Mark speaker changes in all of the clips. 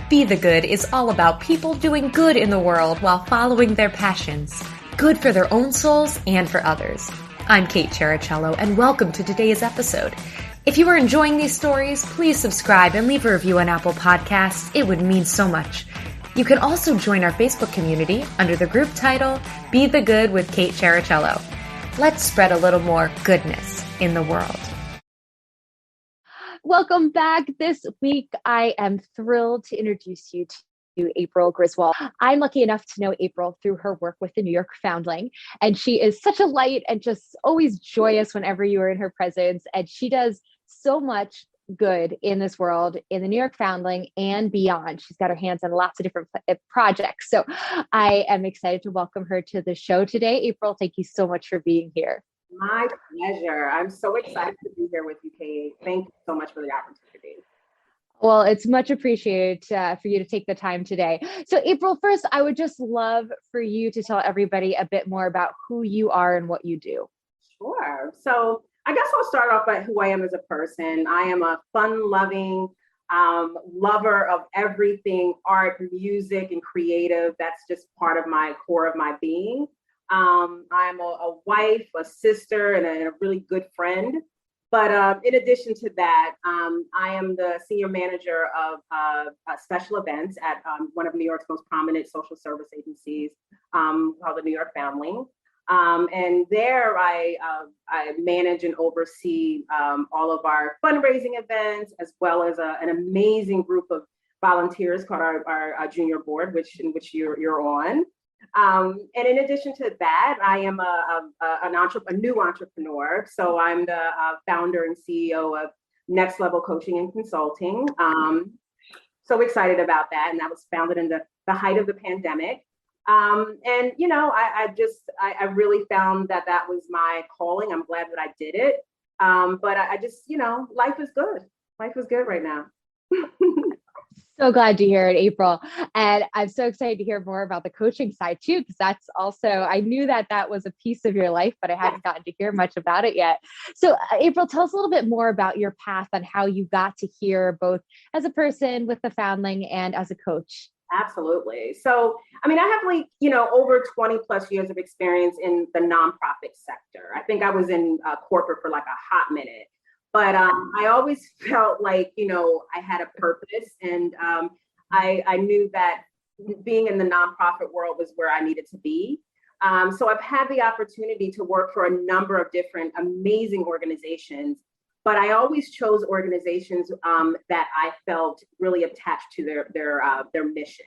Speaker 1: Be the Good is all about people doing good in the world while following their passions. Good for their own souls and for others. I'm Kate Chericello, and welcome to today's episode. If you are enjoying these stories, please subscribe and leave a review on Apple Podcasts. It would mean so much. You can also join our Facebook community under the group title, Be the Good with Kate Chericello. Let's spread a little more goodness in the world.
Speaker 2: Welcome back. This week, I am thrilled to introduce you to April Griswold. I'm lucky enough to know April through her work with the New York Foundling, and she is such a light and just always joyous whenever you are in her presence. And she does so much good in this world, in the New York Foundling and beyond. She's got her hands on lots of different projects. So I am excited to welcome her to the show today. April, thank you so much for being here.
Speaker 3: My pleasure. I'm so excited to be here with you, Kate. Thank you so much for the opportunity.
Speaker 2: Well, it's much appreciated for you to take the time today. So April, first, I would just love for you to tell everybody a bit more about who you are and what you do.
Speaker 3: Sure. So I guess I'll start off by who I am as a person. I am a fun-loving lover of everything art, music, and creative. That's just part of my core of my being. I'm a wife, a sister, and a really good friend. But in addition to that, I am the senior manager of special events at one of New York's most prominent social service agencies called the New York Foundling. And there I manage and oversee all of our fundraising events, as well as an amazing group of volunteers called our junior board, in which you're on. And in addition to that, I am a new entrepreneur. So I'm the founder and CEO of Next Level Coaching and Consulting. So excited about that. And that was founded in the height of the pandemic. And, you know, I really found that was my calling. I'm glad that I did it. But I just, you know, life is good. Life is good right now.
Speaker 2: So glad to hear it, April. And I'm so excited to hear more about the coaching side too, because that's also, I knew that was a piece of your life, but I hadn't gotten to hear much about it yet. So April, tell us a little bit more about your path and how you got to here, both as a person with the Foundling and as a coach.
Speaker 3: Absolutely. So, I mean, I have over 20 plus years of experience in the nonprofit sector. I think I was in corporate for like a hot minute. But I always felt like, I had a purpose, and I knew that being in the nonprofit world was where I needed to be. So I've had the opportunity to work for a number of different amazing organizations, but I always chose organizations that I felt really attached to their mission.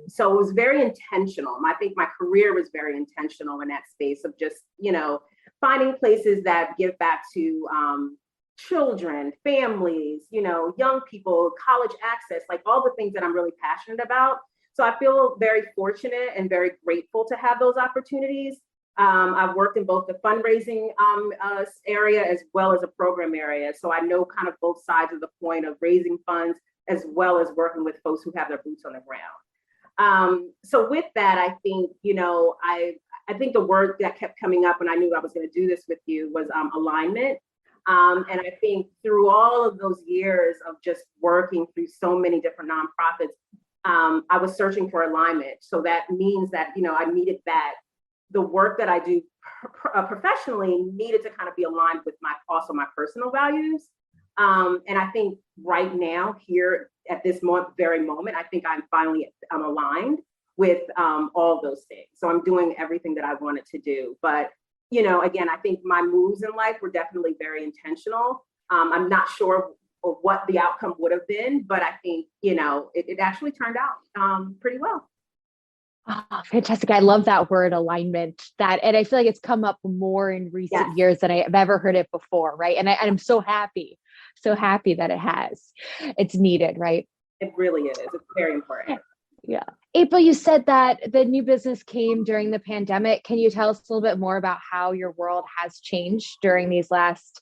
Speaker 3: So it was very intentional. I think my career was very intentional in that space of just, finding places that give back to children, families, young people, college access, like all the things that I'm really passionate about. So I feel very fortunate and very grateful to have those opportunities. I've worked in both the fundraising area as well as a program area. So I know kind of both sides of the point of raising funds as well as working with folks who have their boots on the ground. So with that, I think, I think the word that kept coming up when I knew I was going to do this with you was alignment. And I think through all of those years of just working through so many different nonprofits, I was searching for alignment. So that means that, I needed that the work that I do professionally needed to kind of be aligned with my personal values. And I think right now here at this very moment, I think I'm aligned with all those things. So I'm doing everything that I wanted to do. But again, I think my moves in life were definitely very intentional. I'm not sure what the outcome would have been, but I think, it actually turned out pretty well.
Speaker 2: Oh, fantastic. I love that word alignment, and I feel like it's come up more in recent years than I've ever heard it before. Right. And I'm so happy that it has. It's needed, right?
Speaker 3: It really is. It's very important.
Speaker 2: Yeah. April, you said that the new business came during the pandemic. Can you tell us a little bit more about how your world has changed during these last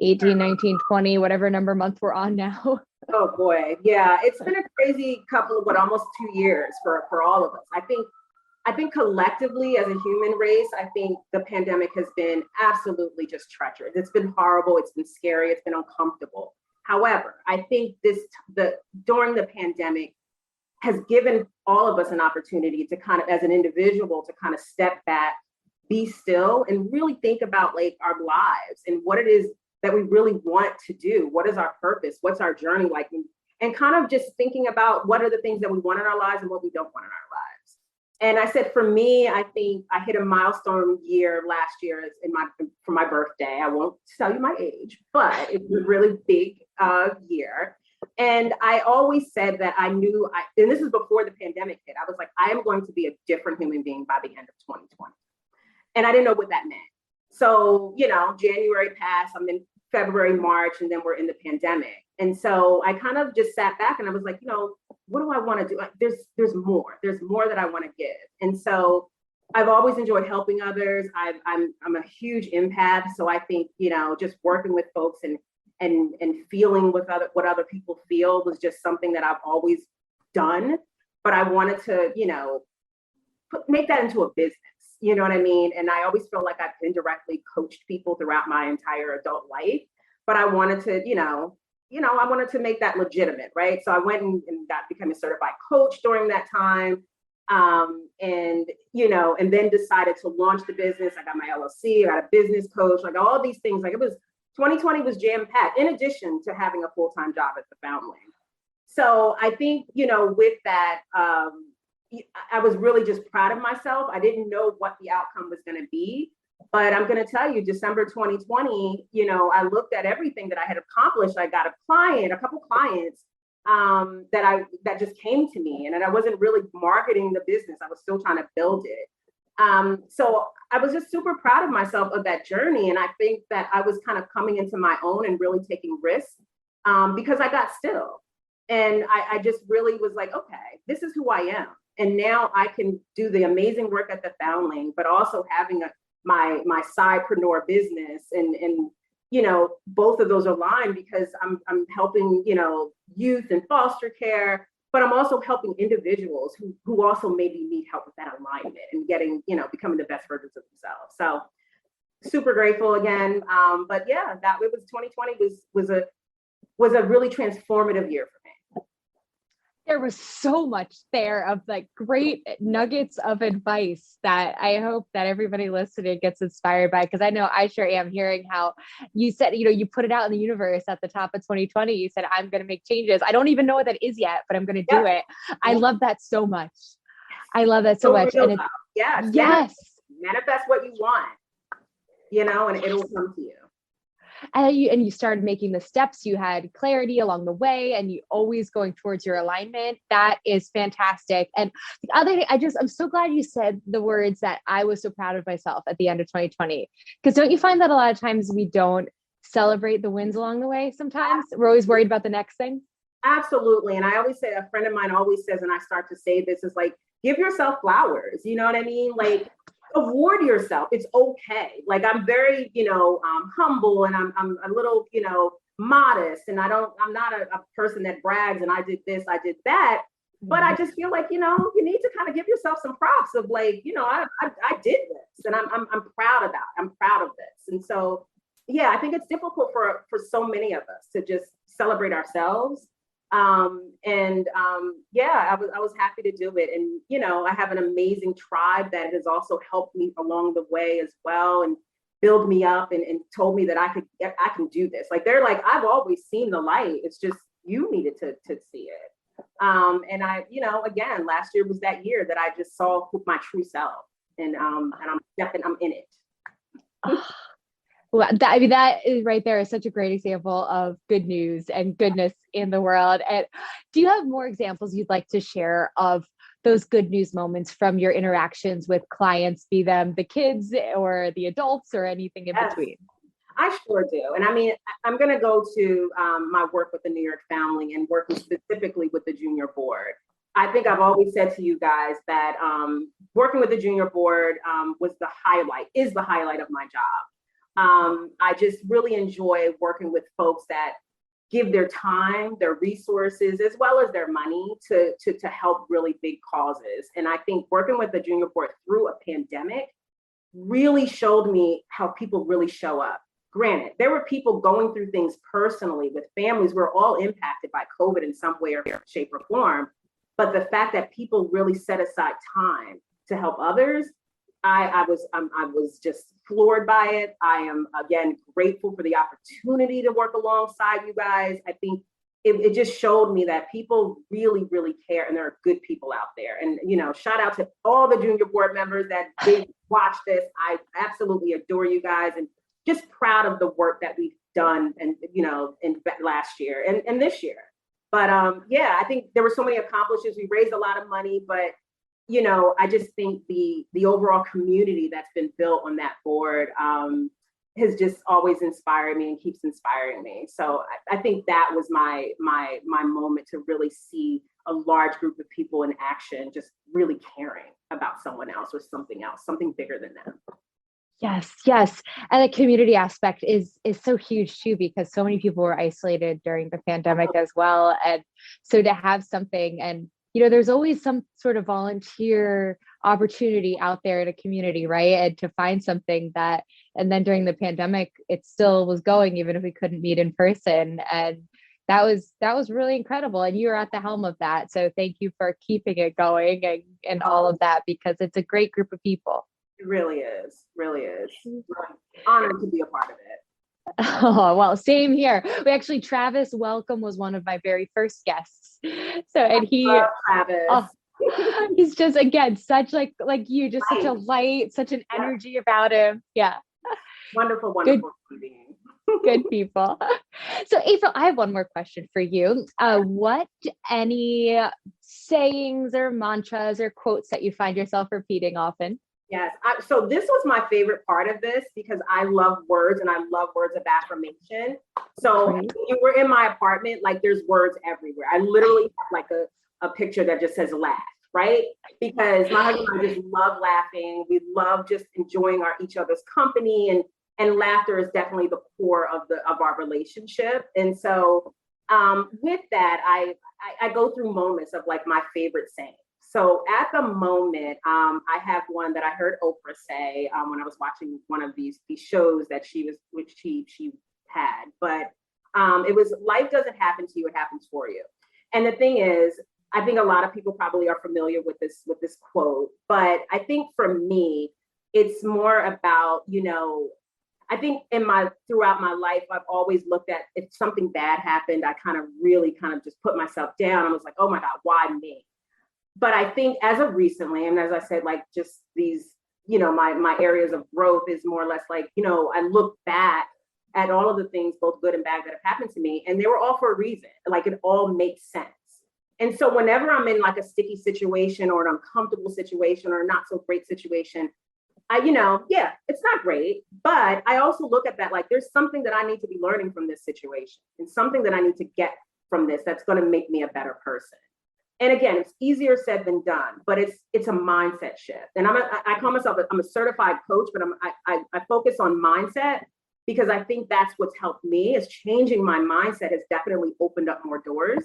Speaker 2: 18, 19, 20, whatever number month we're on now?
Speaker 3: Oh boy. Yeah. It's been a crazy couple of almost 2 years for all of us. I think collectively as a human race, I think the pandemic has been absolutely just treacherous. It's been horrible. It's been scary. It's been uncomfortable. However, I think during the pandemic, has given all of us an opportunity to kind of, as an individual, to kind of step back, be still, and really think about like our lives and what it is that we really want to do. What is our purpose? What's our journey like? And kind of just thinking about what are the things that we want in our lives and what we don't want in our lives. And I said, for me, I think I hit a milestone year last year for my birthday. I won't tell you my age, but it was a really big year. And I always said that and this is before the pandemic hit, I was like, I am going to be a different human being by the end of 2020. And I didn't know what that meant. So, January passed, I'm in February, March, and then we're in the pandemic. And so I kind of just sat back and I was like, what do I want to do? There's more that I want to give. And so I've always enjoyed helping others. I'm a huge empath. So I think, just working with folks and feeling what other people feel was just something that I've always done. But I wanted to, make that into a business. You know what I mean? And I always feel like I've indirectly coached people throughout my entire adult life, but I wanted to, I wanted to make that legitimate, right? So I went and became a certified coach during that time. And then decided to launch the business. I got my LLC, I got a business coach, like all these things. Like 2020 was jam-packed, in addition to having a full-time job at the Foundling. So I think, with that, I was really just proud of myself. I didn't know what the outcome was going to be, but I'm going to tell you, December 2020, I looked at everything that I had accomplished. I got a couple clients that just came to me, and I wasn't really marketing the business. I was still trying to build it. So I was just super proud of myself of that journey. And I think that I was kind of coming into my own and really taking risks because I got still. And I just really was like, okay, this is who I am. And now I can do the amazing work at the Foundling, but also having my sidepreneur business and both of those align because I'm helping, youth and foster care, but I'm also helping individuals who also maybe need help with that alignment and getting, becoming the best versions of themselves. So super grateful again. But yeah, it was 2020 was a really transformative year for me.
Speaker 2: There was so much there of like great nuggets of advice that I hope that everybody listening gets inspired by, because I know I sure am, hearing how you said, you put it out in the universe at the top of 2020. You said, I'm going to make changes. I don't even know what that is yet, but I'm going to do it. I love that so much. I love that so much. And yes.
Speaker 3: Manifest what you want, and it'll come to you.
Speaker 2: And you started making the steps, you had clarity along the way, and you always going towards your alignment. That is fantastic. And the other thing, I'm so glad you said the words that I was so proud of myself at the end of 2020, because don't you find that a lot of times we don't celebrate the wins along the way? Sometimes we're always worried about the next thing.
Speaker 3: Absolutely. And I always say, a friend of mine always says, and I start to say this, is like, give yourself flowers. You know what I mean? Like, award yourself. It's okay. Like, I'm very, humble, and I'm a little, modest, and I'm not a person that brags and I did this, I did that. But I just feel like, you need to kind of give yourself some props of like, I did this, and I'm proud of that. I'm proud of this. And so, yeah, I think it's difficult for so many of us to just celebrate ourselves. I was happy to do it. And, I have an amazing tribe that has also helped me along the way as well, and build me up and told me that I can do this. Like, they're like, I've always seen the light. It's just, you needed to see it. And I, again, last year was that year that I just saw my true self, and I'm in it.
Speaker 2: Well, that is right there is such a great example of good news and goodness in the world. And do you have more examples you'd like to share of those good news moments from your interactions with clients, be them the kids or the adults or anything in between?
Speaker 3: I sure do. And I mean, I'm going to go to my work with the New York Foundling and working specifically with the junior board. I think I've always said to you guys that working with the junior board is the highlight of my job. I just really enjoy working with folks that give their time, their resources, as well as their money to help really big causes. And I think working with the junior board through a pandemic really showed me how people really show up. Granted, there were people going through things personally with families. We're all impacted by COVID in some way or shape or form. But the fact that people really set aside time to help others, I was just floored by it. I am, again, grateful for the opportunity to work alongside you guys. I think it just showed me that people really, really care, and there are good people out there. And, shout out to all the junior board members that did watch this. I absolutely adore you guys, and just proud of the work that we've done and, in last year and this year. But I think there were so many accomplishments. We raised a lot of money, but I just think the overall community that's been built on that board has just always inspired me and keeps inspiring me. So I think that was my moment to really see a large group of people in action, just really caring about someone else or something else, something bigger than them.
Speaker 2: Yes. And the community aspect is so huge too, because so many people were isolated during the pandemic as well. And so to have something, and there's always some sort of volunteer opportunity out there in a community, right? And to find something that, and then during the pandemic, it still was going, even if we couldn't meet in person. And that was really incredible. And you were at the helm of that. So thank you for keeping it going and all of that, because it's a great group of people.
Speaker 3: It really is. I'm honored to be a part of it.
Speaker 2: Oh, well, same here. Travis Welcome was one of my very first guests. So, and he,
Speaker 3: Travis.
Speaker 2: He's just, again, such like you, just such a light, such an energy about him. Yeah.
Speaker 3: Wonderful.
Speaker 2: Good people. So April, I have one more question for you. What any sayings or mantras or quotes that you find yourself repeating often?
Speaker 3: Yes. So this was my favorite part of this, because I love words and I love words of affirmation. So if you were in my apartment, like there's words everywhere. I literally have like a picture that just says laugh, right? Because my husband and I just love laughing. We love just enjoying each other's company, and laughter is definitely the core of our relationship. And so with that, I go through moments of like my favorite saying. So at the moment, I have one that I heard Oprah say when I was watching one of these shows that she had. But it was, life doesn't happen to you, it happens for you. And the thing is, I think a lot of people probably are familiar with this quote. But I think for me, it's more about, I think throughout my life, I've always looked at, if something bad happened, I really just put myself down. I was like, oh my God, why me? But I think as of recently, and as I said, like just these, my areas of growth is more or less like, I look back at all of the things, both good and bad, that have happened to me, and they were all for a reason. Like it all makes sense. And so whenever I'm in like a sticky situation or an uncomfortable situation or a not so great situation, it's not great, but I also look at that like there's something that I need to be learning from this situation, and something that I need to get from this that's going to make me a better person. And again, it's easier said than done, but it's a mindset shift. And I call myself, I'm a certified coach, but I focus on mindset, because I think that's what's helped me, is changing my mindset has definitely opened up more doors.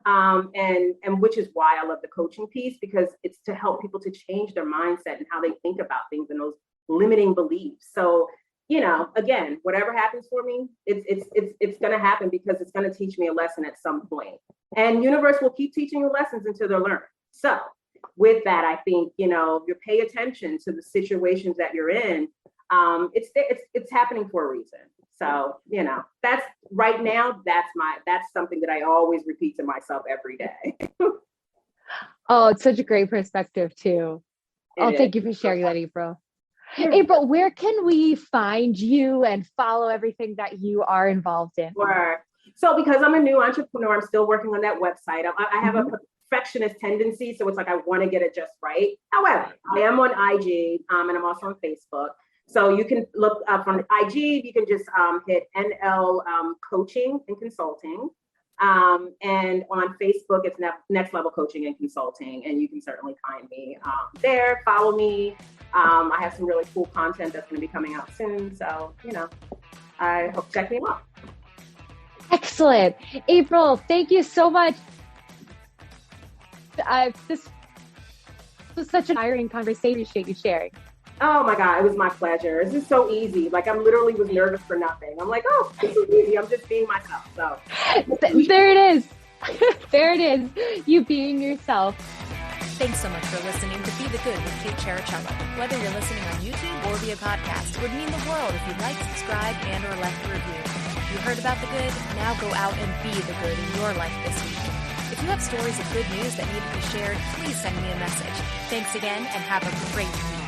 Speaker 3: And which is why I love the coaching piece, because it's to help people to change their mindset and how they think about things and those limiting beliefs. So, again, whatever happens for me, it's going to happen, because it's going to teach me a lesson at some point. And universe will keep teaching you lessons until they're learned. So with that, I think, if you pay attention to the situations that you're in, it's happening for a reason. So, that's right now, that's something that I always repeat to myself every day.
Speaker 2: Oh, it's such a great perspective too. Thank you for sharing that, April. April, where can we find you and follow everything that you are involved in?
Speaker 3: Sure. So because I'm a new entrepreneur, I'm still working on that website. I have a perfectionist tendency, so it's like I want to get it just right. However, I am on IG and I'm also on Facebook. So you can look up on IG, you can just hit NL Coaching and Consulting. And on Facebook, it's Next Level Coaching and Consulting. And you can certainly find me there, follow me. I have some really cool content that's going to be coming out soon. So, I hope check me out.
Speaker 2: Excellent. April, thank you so much. This was such an inspiring conversation. Appreciate you sharing.
Speaker 3: Oh my God, it was my pleasure. This is so easy. Like I'm literally was nervous for nothing. I'm like, oh, this is easy. I'm just being myself. So
Speaker 2: there it is. There it is. You being yourself.
Speaker 1: Thanks so much for listening to Be the Good with Kate Chericello. Whether you're listening on YouTube or via podcast, it would mean the world if you'd like, subscribe, and or left a review. You heard about the good? Now go out and be the good in your life this week. If you have stories of good news that need to be shared, please send me a message. Thanks again and have a great week.